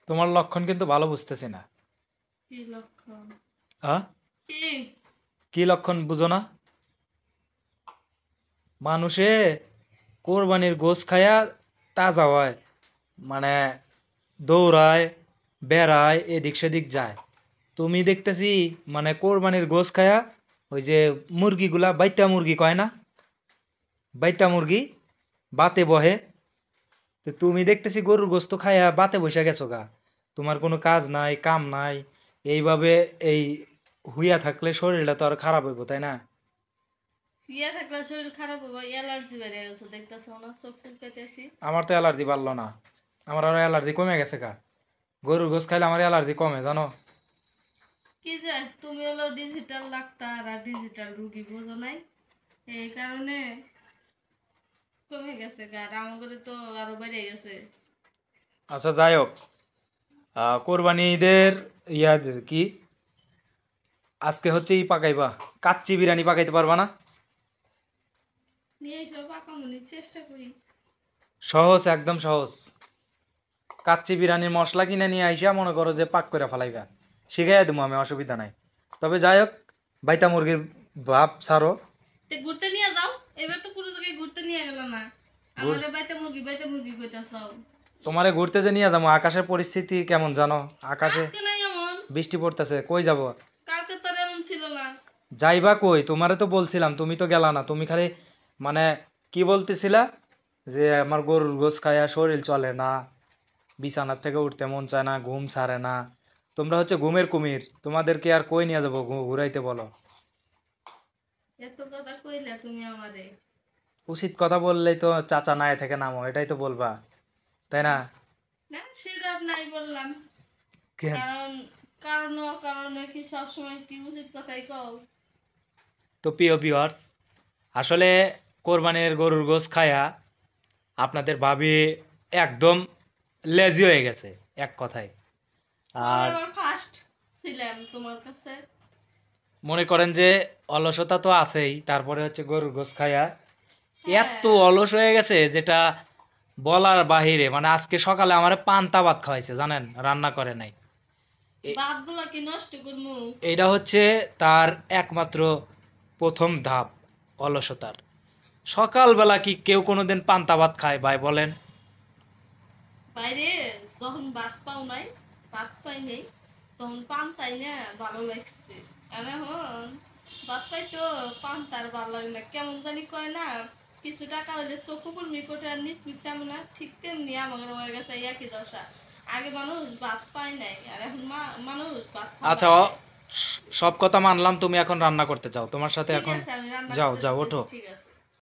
তোমার লক্ষণ কিন্তু ভালো বুঝতেছি না। কি লক্ষণ? আ কি? কি লক্ষণ বুঝো না? মানুষে কোরবানির গোশ খায়া তাজা হয়, মানে দৌড়ায়, বেড়ায়, এদিক সেদিক যায়। তুমি দেখতেছি মানে কোরবানির গোশ খায়া ওই যে মুরগিগুলা বাইতা মুরগি কয় না, বাইতা মুরগি বাতে বহে। তো তুমি দেখতেছি গরুর গোস্ত খায়া বাতে বসে গেছো গা। তোমার কোনো কাজ নাই, কাম নাই। এইভাবে এই হুইয়া থাকলে শরীরটা তো আর খারাপ হইব, তাই না? ইয়া থাকলে শরীর খারাপ হবে, অ্যালার্জি বেড়ে গেছে দেখতেছ না, চোখ চুলকাইতেছি। আমার তো অ্যালার্জি বাড়লো না, আমার আরো অ্যালার্জি কমে গেছে গা। গরুর গোস্ত খাইলে আমার অ্যালার্জি কমে, জানো? কি যে তুমি হলো ডিজিটাল ডাক্তার আর ডিজিটাল রুগী, বুঝো নাই? এই কারণে কমে গেছে গা, আর আমাদের তো আরো বেড়ে গেছে। আচ্ছা যাই হোক, কোরবানি ঈদের ইয়া কি আজকে হচ্ছে ই পাকাইবা, কাচ্চি বিরিয়ানি পাকাইতে পারবা না? নিয়ে এসব পাকামনির চেষ্টা করি। সহজ, একদম সহজ। কাচ্চি বিরিয়ানির মশলা কিনে নিয়ে আইসা মনে করো যে পাক করে ফেলাইবা, শিখাইয়া দেবো আমি, অসুবিধা নাই। তবে যাই হোক, বাইতা মুরগির ভাব ছাড়ো। তে ঘুরতে নিয়ে যাও, এবার তো কোনো জায়গায় ঘুরতে নিয়ে গেল না। ঘুর- আমাদের বাইতে মুরগি কইতাছ। তোমারে ঘুরতে যে নিয়ে যাবো, আকাশের পরিস্থিতি কেমন জানো? আকাশে আজকে নাই এমন, বৃষ্টি পড়তেছে, কই যাব? কালকে তো আর এমন ছিল না। যাইবা কই? তোমারে তো বলছিলাম, তুমি তো গেলা না। তুমি খালি মানে কি বলতেছিলা যে আমার গরুর গোস খায়া শরীর চলে না, বিছানার থেকে উঠতে মন চায় না, ঘুম ছাড়ে না। তোমরা হচ্ছে ঘুমের কুমির, তোমাদেরকে আর কই নিয়ে যাবো ঘুরাইতে বলো? এত কথা কইলা তুমি আমারে। উচিত কথা বললেই তো চাচা নাই থেকে নামো, এটাই তো বলবা, তাই না? না সেটা নাই বললাম। কেন? কারণ কারণ কারণে কি সবসময় কি উচিত কথাই কও? তো প্রিয় ভিউয়ার্স, আসলে কোরবানির গরুর গোস খায়া আপনাদের ভাবি একদম লেজি হয়ে গেছে, এক কথায়। আমি আর আবার ফার্স্ট ছিলাম তোমার কাছে। মনে করেন যে অলসতা তো আছেই, তারপরে হচ্ছে গরুর গোস খায়া এত হ্যাঁ, অলস হয়ে গেছে যেটা বলার বাহিরে। মানে আজকে সকালে আমার পান্তা ভাত খাওয়াইছে, জানেন? রান্না করে নাই। এ- বাদ গুলা কি নষ্ট করবো? এইটা হচ্ছে তার একমাত্র প্রথম ধাপ অলসতার। সকালবেলা কি কেউ কোনোদিন পান্তা ভাত খায় ভাই, বলেন? বাইরে যখন ভাত পাও নাই, ভাত পাই নাই, তখন পান তাই না ভালো লাগছে। আর এখন ভাত পাই তো পান তার ভালো লাগে না, কেমন জানি কয় না, কিছু টাকা হইলে চকুপুর মিকটে আর নিচ মিকটাম না, ঠিক তেমনি আমাদের হয়ে গেছে একই দশা। আগে মানুষ ভাত পায় নাই, আর এখন মানুষ ভাত আচ্ছা, খাওয়াই নাই। সব কথা মানলাম, তুমি এখন রান্না করতে চাও, তোমার সাথে ঠিক এখন আছে, আমি রান্না যাও করে যাও, দিতেছি, ওঠো। ঠিক আছে।